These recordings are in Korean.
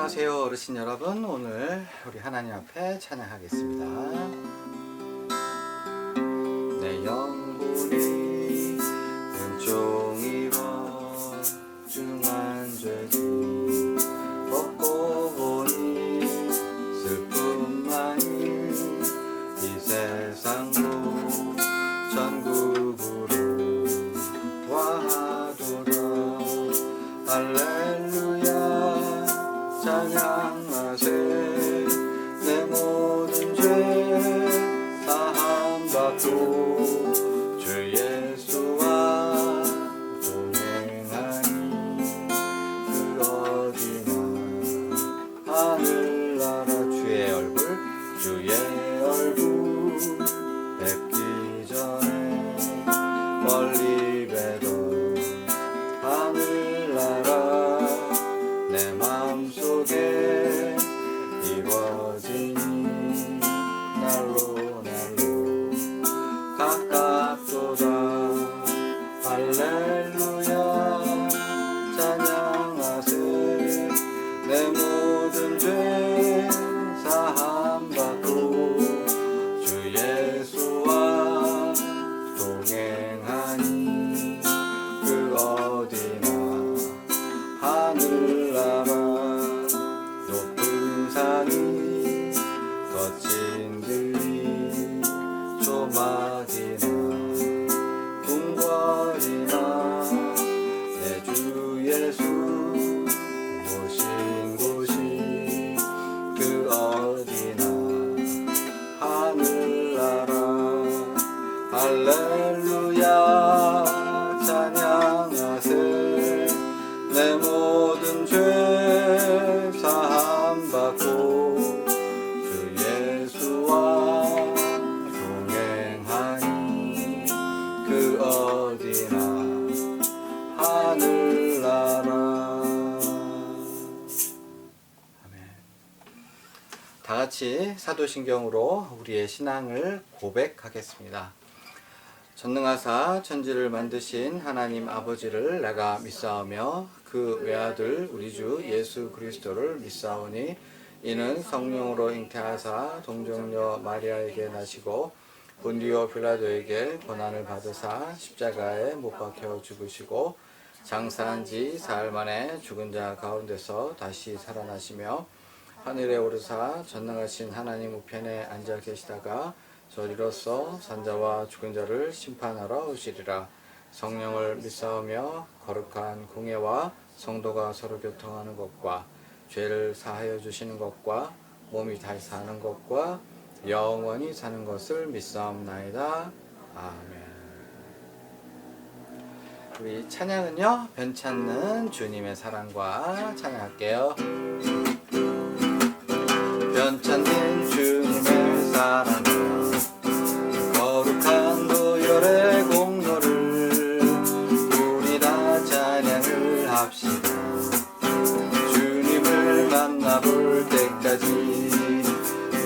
안녕하세요 어르신 여러분. 오늘 우리 하나님 앞에 찬양하겠습니다. 내 영혼이 은총이로 중한 죄지 벗고 보니 슬픔만이 이 세상도 천국으로 와하도다. 할렐루야 찬양하세. 내 모든 죄 사함받고 주 예수와 동행하니 그 어디나 하늘나라 주의 얼굴 뵙기 전에 멀리 뵈던 하늘나라 내 마음속에 이루어지니 날로 가깝도다. 할렐루야 찬양하세. 내 모든 죄 사함받고 주 예수와 동행하니 그 어디나 하늘나라 높은 산이 거친 들이 조막이나 궁궐이나 내 주 예수 모신 곳이 그 어디나 하늘나라. 할렐루야 찬양하세. 내 모든 죄 사함받고 주 예수와 동행하니 그 어디나 하늘나라. 아멘. 다같이 사도신경으로 우리의 신앙을 고백하겠습니다. 전능하사 천지를 만드신 하나님 아버지를 내가 믿사오며 그 외아들 우리 주 예수 그리스도를 믿사오니 이는 성령으로 잉태하사 동정녀 마리아에게 나시고 본디오 빌라도에게 고난을 받으사 십자가에 못 박혀 죽으시고 장사한 지 사흘 만에 죽은 자 가운데서 다시 살아나시며 하늘에 오르사 전능하신 하나님 우편에 앉아 계시다가 저리로서 산자와 죽은 자를 심판하러 오시리라. 성령을 믿사오며 거룩한 공예와 성도가 서로 교통하는 것과 죄를 사하여 주시는 것과 몸이 다시 사는 것과 영원히 사는 것을 믿사옵나이다. 아멘. 우리 찬양은요, 변찮는 주님의 사랑과 찬양할게요. 변찮는 주님의 사랑과 거룩한 도열의 공로를 우리 다 찬양을 합시다. 주님을 만나볼 때까지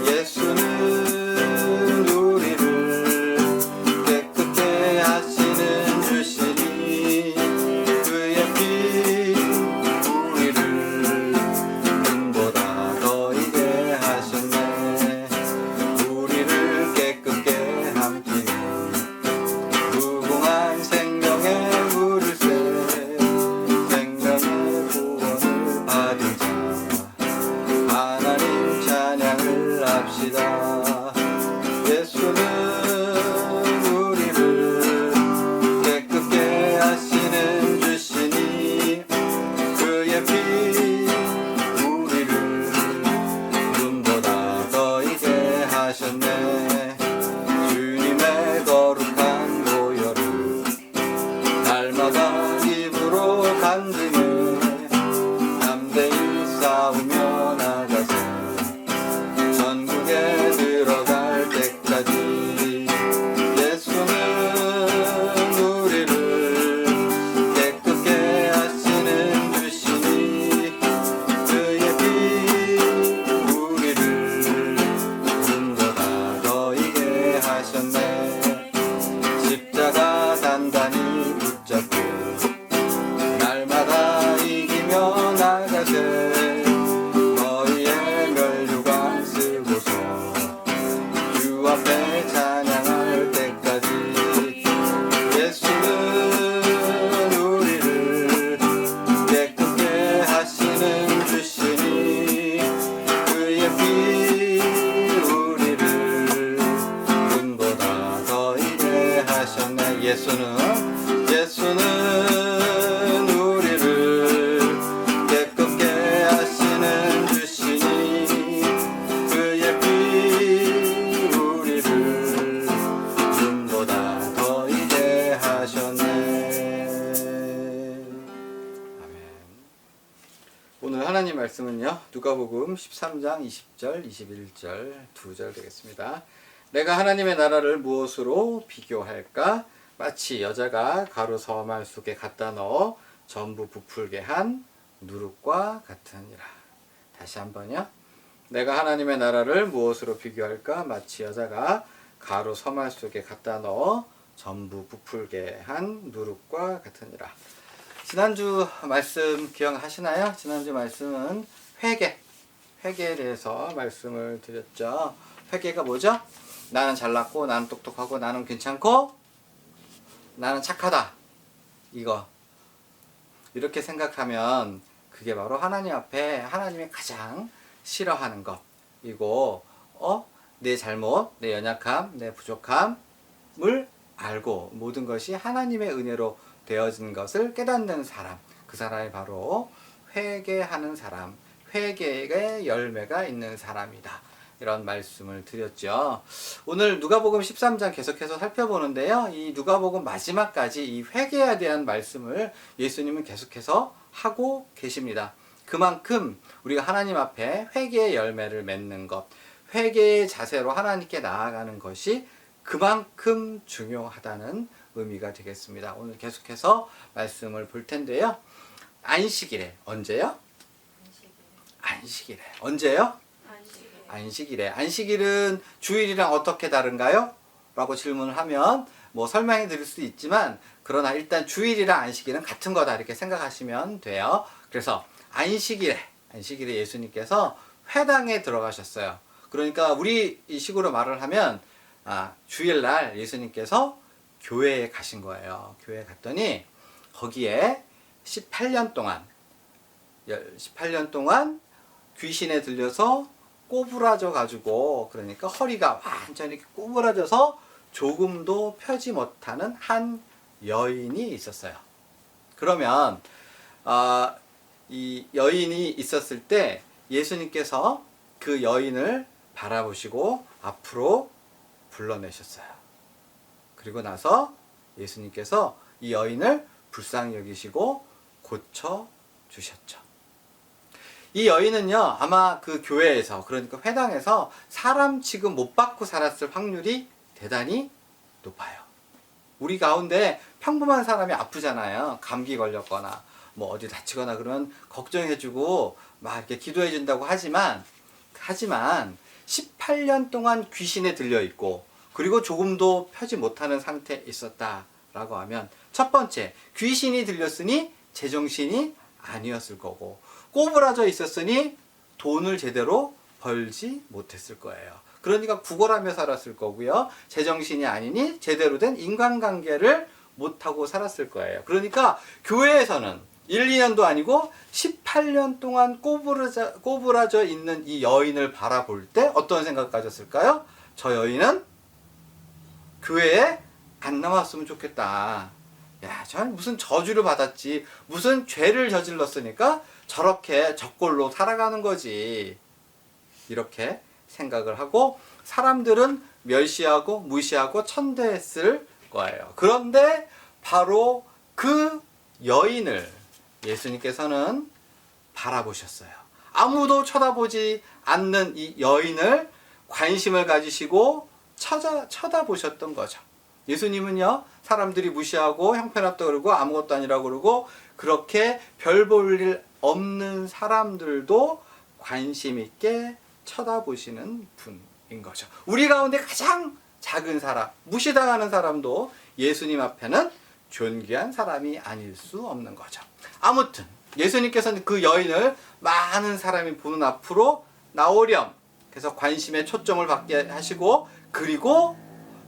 예수는 우리를 깨끗게 하시는 주시니 그의 피 우리를 눈보다 더 이게 하셨네. 우리를 오늘 하나님 말씀은요, 누가복음 13장 20절, 21절 두 절 되겠습니다. 내가 하나님의 나라를 무엇으로 비교할까? 마치 여자가 가루 서말 속에 갖다 넣어 전부 부풀게 한 누룩과 같으니라. 다시 한번요. 내가 하나님의 나라를 무엇으로 비교할까? 마치 여자가 가루 서말 속에 갖다 넣어 전부 부풀게 한 누룩과 같으니라. 지난주 말씀 기억하시나요? 지난주 말씀은 회개에 대해서 말씀을 드렸죠. 회개가 뭐죠? 나는 잘났고, 나는 똑똑하고, 나는 괜찮고, 나는 착하다. 이렇게 생각하면 그게 바로 하나님 앞에 하나님이 가장 싫어하는 것이고, 내 잘못, 내 연약함, 내 부족함을 알고 모든 것이 하나님의 은혜로 되어진 것을 깨닫는 사람, 그 사람이 바로 회개하는 사람, 회개의 열매가 있는 사람이다. 이런 말씀을 드렸죠. 오늘 누가복음 13장 계속해서 살펴보는데요. 이 누가복음 마지막까지 이 회개에 대한 말씀을 예수님은 계속해서 하고 계십니다. 그만큼 우리가 하나님 앞에 회개의 열매를 맺는 것, 회개의 자세로 하나님께 나아가는 것이 그만큼 중요하다는 의미가 되겠습니다. 오늘 계속해서 말씀을 볼 텐데요. 안식일에 언제요? 안식일에 언제요? 안식일에. 안식일은 주일이랑 어떻게 다른가요? 라고 질문을 하면 설명해 드릴 수 있지만, 그러나 일단 주일이랑 안식일은 같은 거다 이렇게 생각하시면 돼요. 그래서 안식일에 예수님께서 회당에 들어가셨어요. 그러니까 우리 이 식으로 말을 하면 주일날 예수님께서 교회에 가신 거예요. 교회에 갔더니 거기에 18년 동안 귀신에 들려서 꼬부라져 가지고, 그러니까 허리가 완전히 꼬부라져서 조금도 펴지 못하는 한 여인이 있었어요. 그러면 이 여인이 있었을 때 예수님께서 그 여인을 바라보시고 앞으로 불러내셨어요. 그리고 나서 예수님께서 이 여인을 불쌍히 여기시고 고쳐주셨죠. 이 여인은요, 아마 그 교회에서, 그러니까 회당에서 사람 취급 못 받고 살았을 확률이 대단히 높아요. 우리 가운데 평범한 사람이 아프잖아요. 감기 걸렸거나 어디 다치거나 그러면 걱정해주고 막 이렇게 기도해준다고 하지만 18년 동안 귀신에 들려있고, 그리고 조금도 펴지 못하는 상태에 있었다라고 하면, 첫 번째, 귀신이 들렸으니 제정신이 아니었을 거고, 꼬부라져 있었으니 돈을 제대로 벌지 못했을 거예요. 그러니까 구걸하며 살았을 거고요. 제정신이 아니니 제대로 된 인간관계를 못하고 살았을 거예요. 그러니까 교회에서는 1, 2년도 아니고 18년 동안 꼬부라져 있는 이 여인을 바라볼 때 어떤 생각 가졌을까요? 저 여인은 교회에 안 나왔으면 좋겠다. 야, 전 무슨 저주를 받았지, 무슨 죄를 저질렀으니까 저렇게 저꼴로 살아가는 거지. 이렇게 생각을 하고 사람들은 멸시하고 무시하고 천대했을 거예요. 그런데 바로 그 여인을 예수님께서는 바라보셨어요. 아무도 쳐다보지 않는 이 여인을 관심을 가지시고 쳐다보셨던 거죠. 예수님은요, 사람들이 무시하고 형편없다 그러고 아무것도 아니라고 그러고 그렇게 별 볼 일 없는 사람들도 관심 있게 쳐다보시는 분인 거죠. 우리 가운데 가장 작은 사람, 무시당하는 사람도 예수님 앞에는 존귀한 사람이 아닐 수 없는 거죠. 아무튼 예수님께서는 그 여인을 많은 사람이 보는 앞으로 나오렴, 그래서 관심의 초점을 받게 하시고, 그리고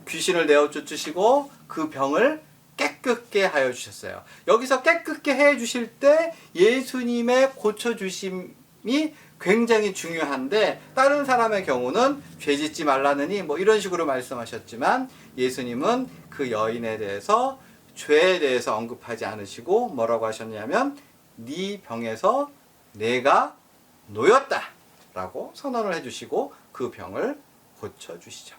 귀신을 내어 쫓으시고 그 병을 깨끗게 하여 주셨어요. 여기서 깨끗게 해 주실 때 예수님의 고쳐주심이 굉장히 중요한데, 다른 사람의 경우는 죄 짓지 말라느니 이런 식으로 말씀하셨지만, 예수님은 그 여인에 대해서 죄에 대해서 언급하지 않으시고 뭐라고 하셨냐면, 네 병에서 내가 놓였다 라고 선언을 해주시고 그 병을 고쳐주시죠.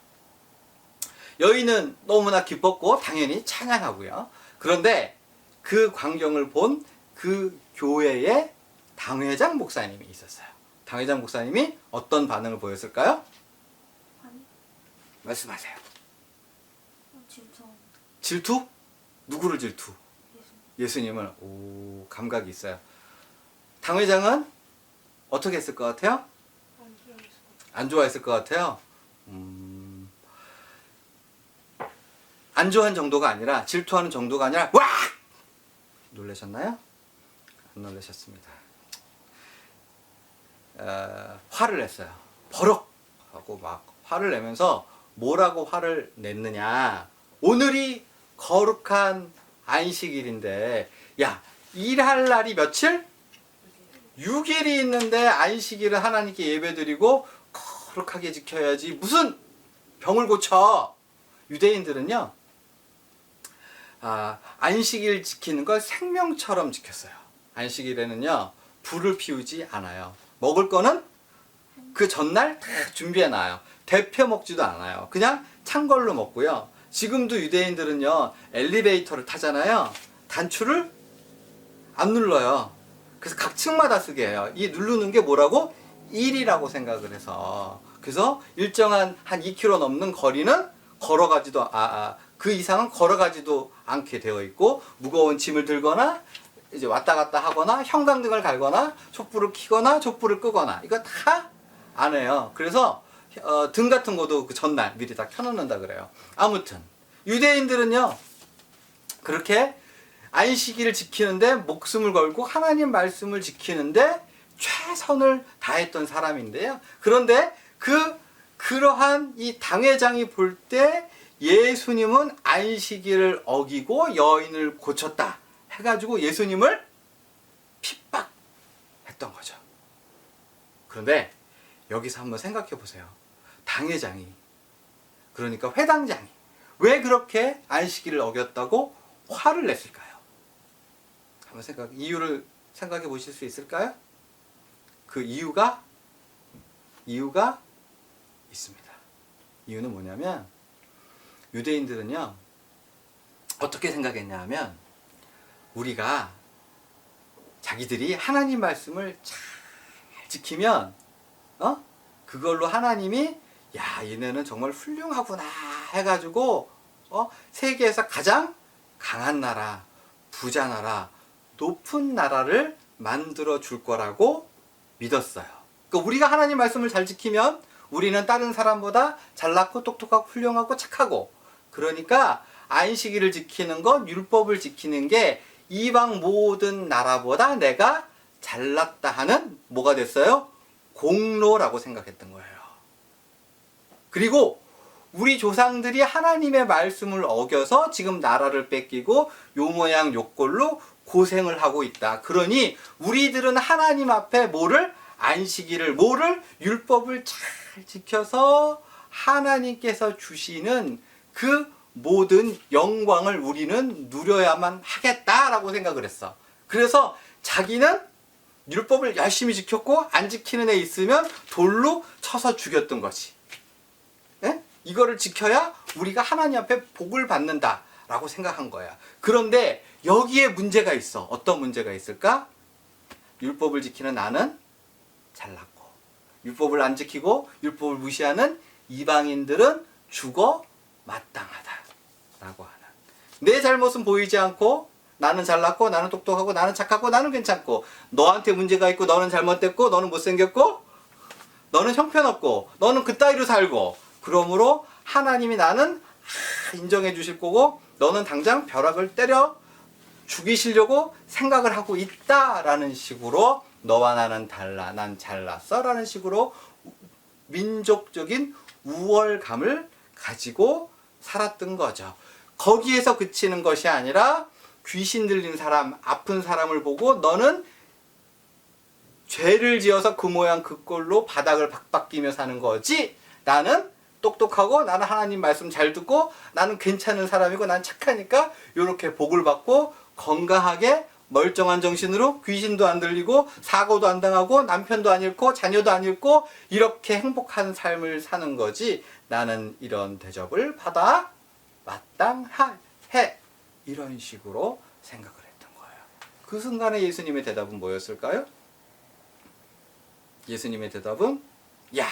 여인은 너무나 기뻤고 당연히 찬양하고요. 그런데 그 광경을 본 그 교회의 당회장 목사님이 있었어요. 당회장 목사님이 어떤 반응을 보였을까요? 아니, 말씀하세요. 질투. 질투? 누구를 질투? 예수. 예수님을. 오, 감각이 있어요. 당회장은 어떻게 했을 것 같아요? 안 좋아했어. 안 좋아했을 것 같아요. 안 좋아하는 정도가 아니라, 질투하는 정도가 아니라 와! 놀라셨나요? 안 놀라셨습니다. 화를 냈어요. 버럭 하고 막 화를 내면서 뭐라고 화를 냈느냐. 오늘이 거룩한 안식일인데, 야, 일할 날이 며칠? 6일이 있는데 안식일을 하나님께 예배드리고 거룩하게 지켜야지. 무슨 병을 고쳐. 유대인들은요, 안식일 지키는 걸 생명처럼 지켰어요. 안식일에는요, 불을 피우지 않아요. 먹을 거는 그 전날 다 준비해 놔요. 데펴 먹지도 않아요. 그냥 찬 걸로 먹고요. 지금도 유대인들은요, 엘리베이터를 타잖아요. 단추를 안 눌러요. 그래서 각 층마다 쓰게 해요. 이 누르는 게 뭐라고? 1이라고 생각을 해서. 그래서 일정한 한 2km 넘는 거리는 걸어가지도, 그 이상은 걸어가지도 않게 되어 있고, 무거운 짐을 들거나, 이제 왔다 갔다 하거나, 형광등을 갈거나, 촛불을 켜거나, 촛불을 끄거나, 이거 다 안 해요. 그래서, 등 같은 것도 그 전날 미리 다 켜놓는다 그래요. 아무튼, 유대인들은요, 그렇게 안식일을 지키는데 목숨을 걸고 하나님 말씀을 지키는데 최선을 다했던 사람인데요. 그런데 그러한 이 당회장이 볼 때 예수님은 안식일을 어기고 여인을 고쳤다 해가지고 예수님을 핍박했던 거죠. 그런데 여기서 한번 생각해 보세요. 당회장이, 그러니까 회당장이 왜 그렇게 안식일을 어겼다고 화를 냈을까요? 한번 이유를 생각해 보실 수 있을까요? 그 이유가 있습니다. 이유는 뭐냐면, 유대인들은요, 어떻게 생각했냐 하면, 우리가 자기들이 하나님 말씀을 잘 지키면, 그걸로 하나님이, 야, 얘네는 정말 훌륭하구나 해가지고, 세계에서 가장 강한 나라, 부자 나라, 높은 나라를 만들어 줄 거라고 믿었어요. 그러니까 우리가 하나님 말씀을 잘 지키면 우리는 다른 사람보다 잘났고 똑똑하고 훌륭하고 착하고, 그러니까 안식일을 지키는 것, 율법을 지키는 게 이방 모든 나라보다 내가 잘났다 하는 뭐가 됐어요? 공로라고 생각했던 거예요. 그리고 우리 조상들이 하나님의 말씀을 어겨서 지금 나라를 뺏기고 요 모양 요 꼴로 고생을 하고 있다. 그러니 우리들은 하나님 앞에 안식일을 율법을 잘 지켜서 하나님께서 주시는 그 모든 영광을 우리는 누려야만 하겠다라고 생각을 했어. 그래서 자기는 율법을 열심히 지켰고 안 지키는 애 있으면 돌로 쳐서 죽였던 거지. 이거를 지켜야 우리가 하나님 앞에 복을 받는다라고 생각한 거야. 그런데 여기에 문제가 있어. 어떤 문제가 있을까? 율법을 지키는 나는 잘났고, 율법을 안 지키고 율법을 무시하는 이방인들은 죽어 마땅하다라고 하는, 내 잘못은 보이지 않고 나는 잘났고 나는 똑똑하고 나는 착하고 나는 괜찮고, 너한테 문제가 있고 너는 잘못됐고 너는 못생겼고 너는 형편없고 너는 그따위로 살고, 그러므로 하나님이 나는 인정해 주실 거고 너는 당장 벼락을 때려 죽이시려고 생각을 하고 있다라는 식으로, 너와 나는 달라, 난 잘났어 라는 식으로 민족적인 우월감을 가지고 살았던 거죠. 거기에서 그치는 것이 아니라 귀신 들린 사람, 아픈 사람을 보고 너는 죄를 지어서 그 모양 그 꼴로 바닥을 박박 끼며 사는 거지, 나는 똑똑하고 나는 하나님 말씀 잘 듣고 나는 괜찮은 사람이고 난 착하니까 이렇게 복을 받고 건강하게 멀쩡한 정신으로 귀신도 안 들리고 사고도 안 당하고 남편도 안 잃고 자녀도 안 잃고 이렇게 행복한 삶을 사는 거지, 나는 이런 대접을 받아 마땅해, 이런 식으로 생각을 했던 거예요. 그 순간에 예수님의 대답은 뭐였을까요? 예수님의 대답은 야,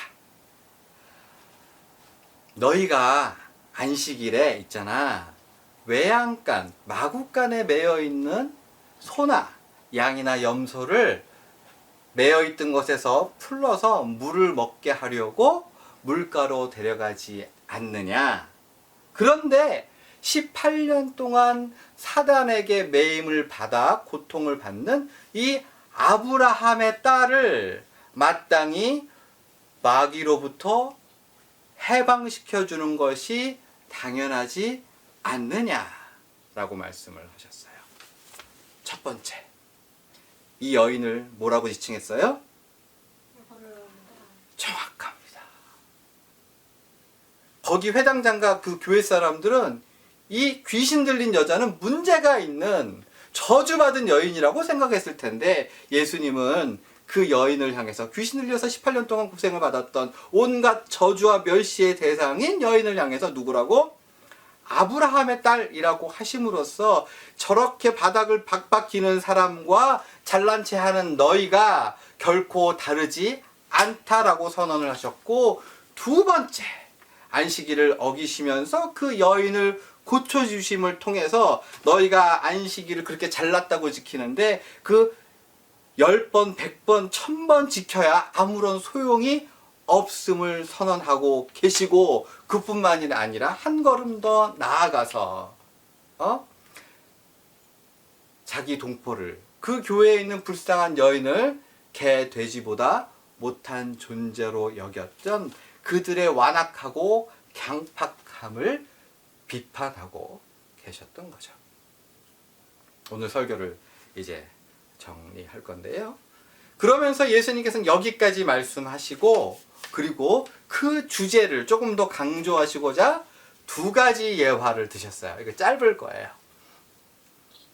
너희가 안식일에 있잖아, 외양간, 마구간에 매여 있는 소나 양이나 염소를 매여 있던 것에서 풀러서 물을 먹게 하려고 물가로 데려가지 않느냐. 그런데 18년 동안 사단에게 매임을 받아 고통을 받는 이 아브라함의 딸을 마땅히 마귀로부터 해방시켜 주는 것이 당연하지 않느냐라고 말씀을 하셨어요. 첫 번째, 이 여인을 뭐라고 지칭했어요? 정확합니다. 거기 회당장과 그 교회 사람들은 이 귀신 들린 여자는 문제가 있는 저주받은 여인이라고 생각했을 텐데, 예수님은 그 여인을 향해서 귀신 들려서 18년 동안 고생을 받았던 온갖 저주와 멸시의 대상인 여인을 향해서 누구라고? 아브라함의 딸이라고 하심으로써 저렇게 바닥을 박박 기는 사람과 잘난 체 하는 너희가 결코 다르지 않다라고 선언을 하셨고, 두 번째, 안식일을 어기시면서 그 여인을 고쳐주심을 통해서 너희가 안식일을 그렇게 잘났다고 지키는데 그 10번, 100번, 1000번 지켜야 아무런 소용이 없음을 선언하고 계시고, 그뿐만이 아니라 한 걸음 더 나아가서 자기 동포를, 그 교회에 있는 불쌍한 여인을 개, 돼지보다 못한 존재로 여겼던 그들의 완악하고 강팍함을 비판하고 계셨던 거죠. 오늘 설교를 이제 정리할 건데요. 그러면서 예수님께서는 여기까지 말씀하시고, 그리고 그 주제를 조금 더 강조하시고자 두 가지 예화를 드셨어요. 이거 짧을 거예요.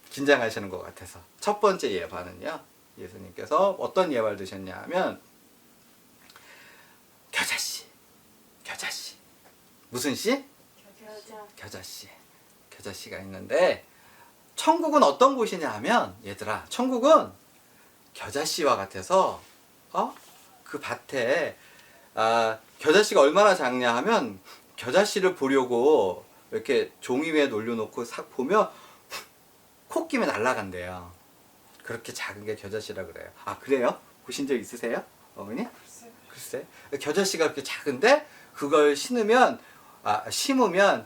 긴장하시는 것 같아서. 첫 번째 예화는요, 예수님께서 어떤 예화를 드셨냐 하면, 겨자씨. 무슨 씨? 겨자씨. 겨자씨가 있는데, 천국은 어떤 곳이냐 하면, 얘들아, 천국은 겨자씨와 같아서 그 밭에 겨자씨가 얼마나 작냐 하면, 겨자씨를 보려고 이렇게 종이 위에 놀려놓고 싹 보면 콕 끼면 날아간대요. 그렇게 작은 게 겨자씨라 그래요. 아, 그래요? 보신 적 있으세요? 어머니? 글쎄. 겨자씨가 그렇게 작은데 그걸 심으면 4m,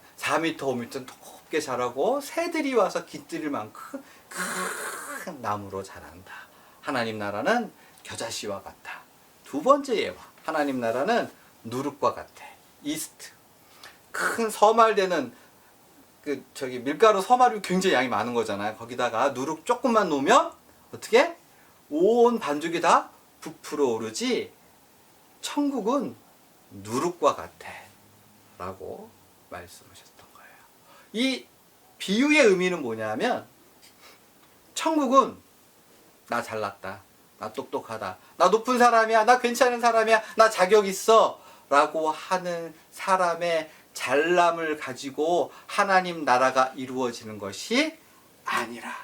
5m 높게 자라고 새들이 와서 깃들일 만큼 큰 나무로 자란다. 하나님 나라는 겨자씨와 같다. 두 번째 예화, 하나님 나라는 누룩과 같아. 이스트. 큰 서말되는 밀가루 서말이 굉장히 양이 많은 거잖아요. 거기다가 누룩 조금만 놓으면 어떻게? 온 반죽이 다 부풀어 오르지. 천국은 누룩과 같아 라고 말씀하셨던 거예요. 이 비유의 의미는 뭐냐면, 천국은 나 잘났다, 나 똑똑하다, 나 높은 사람이야, 나 괜찮은 사람이야, 나 자격 있어 라고 하는 사람의 잘남을 가지고 하나님 나라가 이루어지는 것이 아니라,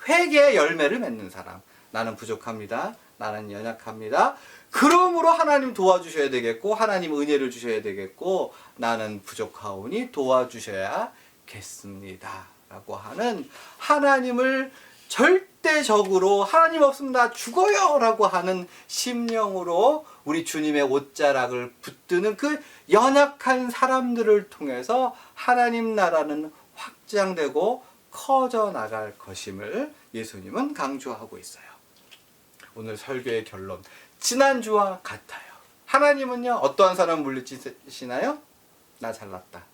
회개의 열매를 맺는 사람, 나는 부족합니다, 나는 연약합니다, 그러므로 하나님 도와주셔야 되겠고, 하나님 은혜를 주셔야 되겠고, 나는 부족하오니 도와주셔야겠습니다 라고 하는, 하나님을 절대적으로 하나님 없으면 나 죽어요 라고 하는 심령으로 우리 주님의 옷자락을 붙드는 그 연약한 사람들을 통해서 하나님 나라는 확장되고 커져 나갈 것임을 예수님은 강조하고 있어요. 오늘 설교의 결론, 지난주와 같아요. 하나님은요, 어떠한 사람을 물리치시나요? 나 잘났다,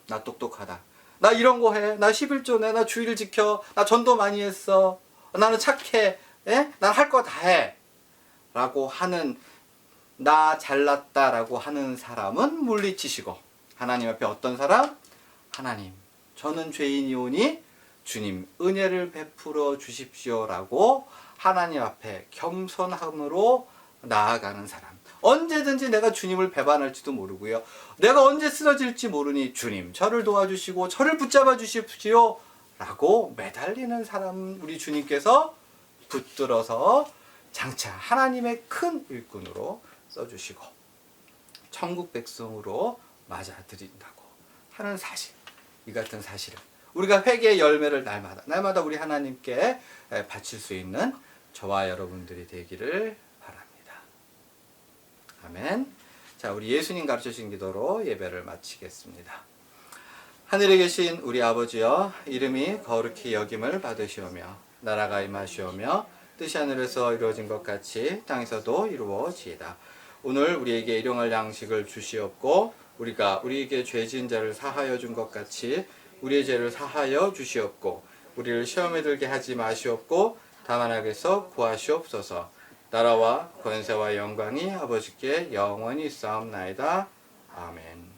나 똑똑하다, 나 이런 거 해, 나 11조 내, 나 주일 지켜, 나 전도 많이 했어, 나는 착해, 난 할 거 다 해 라고 하는, 나 잘났다 라고 하는 사람은 물리치시고, 하나님 앞에 어떤 사람? 하나님, 저는 죄인이오니 주님 은혜를 베풀어 주십시오 라고 하나님 앞에 겸손함으로 나아가는 사람. 언제든지 내가 주님을 배반할지도 모르고요, 내가 언제 쓰러질지 모르니 주님 저를 도와주시고 저를 붙잡아 주십시오 라고 매달리는 사람, 우리 주님께서 붙들어서 장차 하나님의 큰 일꾼으로 써주시고 천국 백성으로 맞아들인다고 하는 사실, 이 같은 사실을 우리가 회개의 열매를 날마다 우리 하나님께 바칠 수 있는 저와 여러분들이 되기를 바랍니다. 아멘. 자, 우리 예수님 가르쳐 주신 기도로 예배를 마치겠습니다. 하늘에 계신 우리 아버지여, 이름이 거룩히 여김을 받으시오며 나라가 임하시오며 뜻이 하늘에서 이루어진 것 같이 땅에서도 이루어지이다. 오늘 우리에게 일용할 양식을 주시옵고 우리가 우리에게 죄 지은 자를 사하여 준 것 같이 우리의 죄를 사하여 주시옵고 우리를 시험에 들게 하지 마시옵고 다만 악에서 구하시옵소서. 나라와 권세와 영광이 아버지께 영원히 있사옵나이다. 아멘.